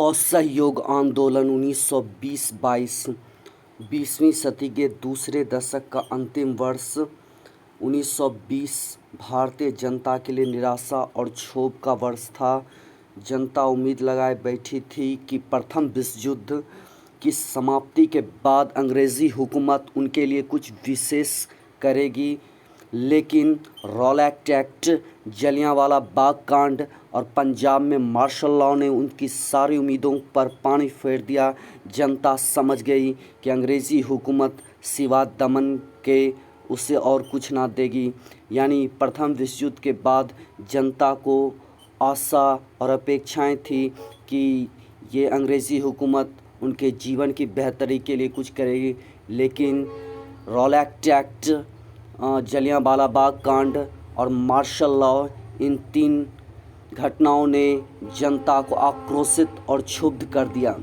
असहयोग आंदोलन 1920-22 20वीं सदी के दूसरे दशक का अंतिम वर्ष 1920 भारतीय जनता के लिए निराशा और क्षोभ का वर्ष था। जनता उम्मीद लगाए बैठी थी कि प्रथम विश्व युद्ध की समाप्ति के बाद अंग्रेज़ी हुकूमत उनके लिए कुछ विशेष करेगी, लेकिन रॉलेट एक्ट, जलियांवाला बाग कांड और पंजाब में मार्शल लॉ ने उनकी सारी उम्मीदों पर पानी फेर दिया। जनता समझ गई कि अंग्रेज़ी हुकूमत सिवा दमन के उसे और कुछ ना देगी। यानी प्रथम विश्व युद्ध के बाद जनता को आशा और अपेक्षाएं थी कि ये अंग्रेज़ी हुकूमत उनके जीवन की बेहतरी के लिए कुछ करेगी, लेकिन रॉलेट एक्ट, जलियांवाला बाग कांड और मार्शल लॉ, इन तीन घटनाओं ने जनता को आक्रोशित और क्षुब्ध कर दिया।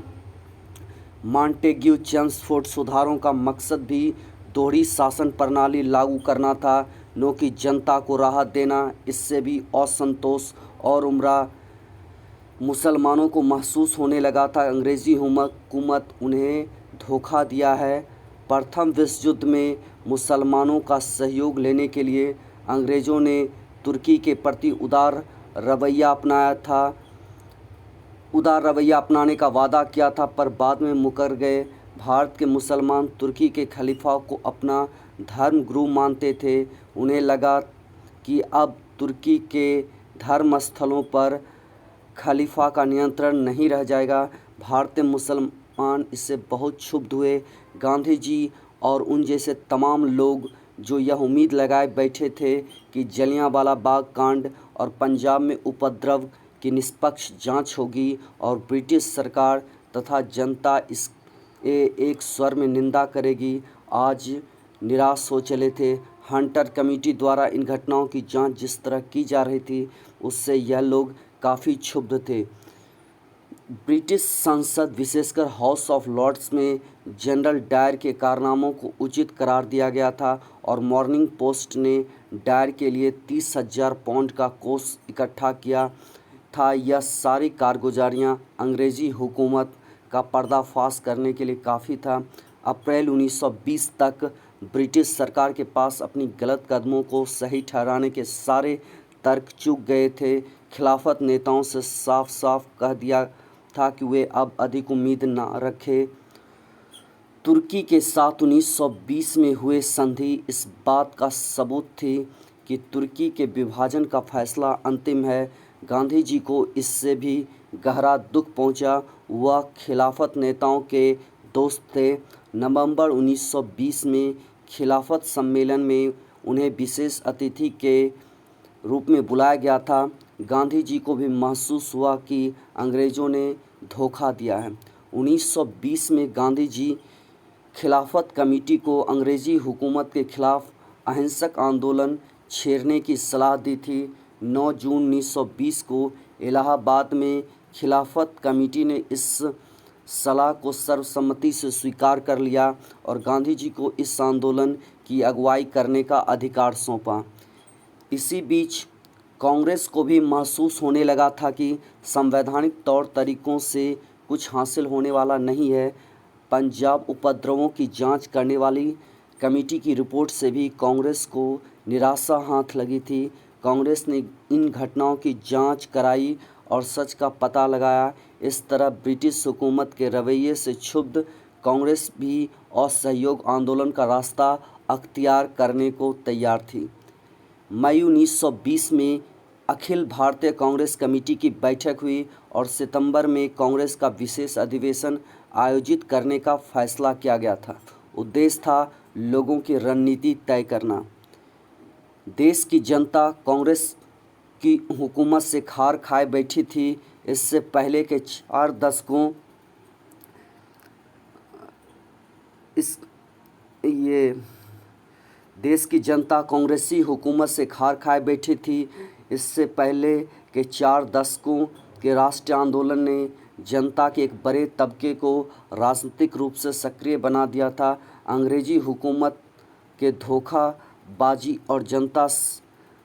मॉन्टेग्यू चेम्सफोर्ड सुधारों का मकसद भी दोहरी शासन प्रणाली लागू करना था, न कि जनता को राहत देना। इससे भी असंतोष और उमरा मुसलमानों को महसूस होने लगा था अंग्रेज़ी हुकूमत उन्हें धोखा दिया है। प्रथम विश्व युद्ध में मुसलमानों का सहयोग लेने के लिए अंग्रेज़ों ने तुर्की के प्रति उदार रवैया अपनाने का वादा किया था, पर बाद में मुकर गए। भारत के मुसलमान तुर्की के खलीफा को अपना धर्म गुरु मानते थे। उन्हें लगा कि अब तुर्की के धर्म स्थलों पर खलीफा का नियंत्रण नहीं रह जाएगा। भारतीय मुसलमान इससे बहुत क्षुब्ध हुए। गांधी जी और उन जैसे तमाम लोग जो यह उम्मीद लगाए बैठे थे कि जलियांवाला बाग कांड और पंजाब में उपद्रव की निष्पक्ष जांच होगी और ब्रिटिश सरकार तथा जनता इस एक स्वर में निंदा करेगी, आज निराश हो चले थे। हंटर कमेटी द्वारा इन घटनाओं की जांच जिस तरह की जा रही थी, उससे यह लोग काफ़ी क्षुब्ध थे। ब्रिटिश संसद, विशेषकर हाउस ऑफ लॉर्ड्स में जनरल डायर के कारनामों को उचित करार दिया गया था और मॉर्निंग पोस्ट ने डायर के लिए 30,000 पाउंड का कोष इकट्ठा किया था। यह सारी कारगुजारियां अंग्रेज़ी हुकूमत का पर्दाफाश करने के लिए काफ़ी था। अप्रैल 1920 तक ब्रिटिश सरकार के पास अपनी गलत कदमों को सही ठहराने के सारे तर्क चूक गए थे। खिलाफत नेताओं से साफ साफ कह दिया था कि वे अब अधिक उम्मीद न रखें। तुर्की के साथ 1920 में हुए संधि इस बात का सबूत थी कि तुर्की के विभाजन का फैसला अंतिम है। गांधी जी को इससे भी गहरा दुख पहुंचा। वह खिलाफत नेताओं के दोस्त थे। नवंबर 1920 में खिलाफत सम्मेलन में उन्हें विशेष अतिथि के रूप में बुलाया गया था। गांधी जी को भी महसूस हुआ कि अंग्रेज़ों ने धोखा दिया है। 1920 में गांधी जी खिलाफत कमेटी को अंग्रेज़ी हुकूमत के खिलाफ अहिंसक आंदोलन छेड़ने की सलाह दी थी। 9 जून 1920 को इलाहाबाद में खिलाफत कमेटी ने इस सलाह को सर्वसम्मति से स्वीकार कर लिया और गांधी जी को इस आंदोलन की अगुवाई करने का अधिकार सौंपा। इसी बीच कांग्रेस को भी महसूस होने लगा था कि संवैधानिक तौर तरीकों से कुछ हासिल होने वाला नहीं है। पंजाब उपद्रवों की जांच करने वाली कमेटी की रिपोर्ट से भी कांग्रेस को निराशा हाथ लगी थी। कांग्रेस ने इन घटनाओं की जांच कराई और सच का पता लगाया। इस तरह ब्रिटिश हुकूमत के रवैये से क्षुब्ध कांग्रेस भी असहयोग आंदोलन का रास्ता अख्तियार करने को तैयार थी। मई 1920 में अखिल भारतीय कांग्रेस कमेटी की बैठक हुई और सितंबर में कांग्रेस का विशेष अधिवेशन आयोजित करने का फैसला किया गया था। उद्देश्य था लोगों की रणनीति तय करना। देश की जनता कांग्रेस की हुकूमत से खार खाए बैठी थी। इससे पहले के 4 दशकों देश की जनता कांग्रेसी हुकूमत से खार खाए बैठी थी। इससे पहले के 4 दशकों के राष्ट्रीय आंदोलन ने जनता के एक बड़े तबके को राजनीतिक रूप से सक्रिय बना दिया था। अंग्रेजी हुकूमत के धोखाबाजी और जनता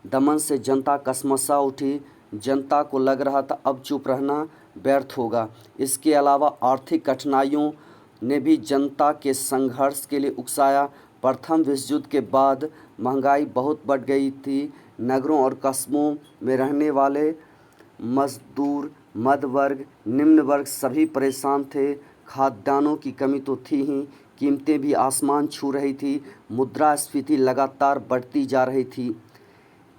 दमन से जनता कसमसा उठी। जनता को लग रहा था अब चुप रहना व्यर्थ होगा। इसके अलावा आर्थिक कठिनाइयों ने भी जनता के संघर्ष के लिए उकसाया। प्रथम विश्व युद्ध के बाद महंगाई बहुत बढ़ गई थी। नगरों और कस्बों में रहने वाले मजदूर, मध्य वर्ग, निम्न वर्ग सभी परेशान थे। खाद्यान्नों की कमी तो थी ही, कीमतें भी आसमान छू रही थी। मुद्रास्फीति लगातार बढ़ती जा रही थी।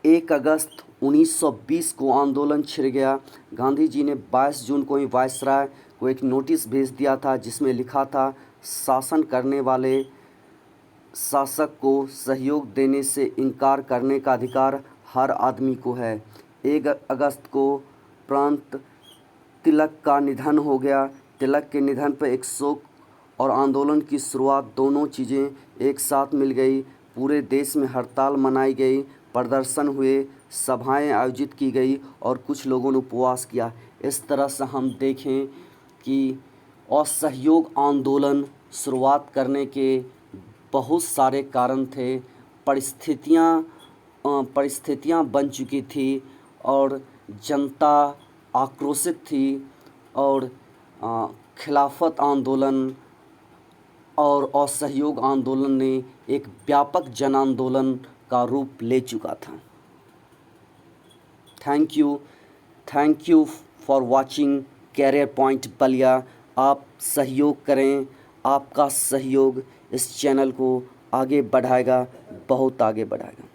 1 अगस्त 1920 को आंदोलन छिड़ गया। गांधी जी ने 22 जून को ही वायसराय को एक नोटिस भेज दिया था, जिसमें लिखा था, शासन करने वाले शासक को सहयोग देने से इनकार करने का अधिकार हर आदमी को है। 1 अगस्त को प्रांत तिलक का निधन हो गया। तिलक के निधन पर एक शोक और आंदोलन की शुरुआत, दोनों चीज़ें एक साथ मिल गई। पूरे देश में हड़ताल मनाई गई, प्रदर्शन हुए, सभाएं आयोजित की गई और कुछ लोगों ने उपवास किया। इस तरह से हम देखें कि असहयोग आंदोलन शुरुआत करने के बहुत सारे कारण थे। परिस्थितियाँ बन चुकी थी और जनता आक्रोशित थी और खिलाफत आंदोलन और असहयोग आंदोलन ने एक व्यापक जन आंदोलन का रूप ले चुका था। Thank you for watching career point Ballia. आप सहयोग करें, आपका सहयोग इस चैनल को आगे बढ़ाएगा, बहुत आगे बढ़ाएगा।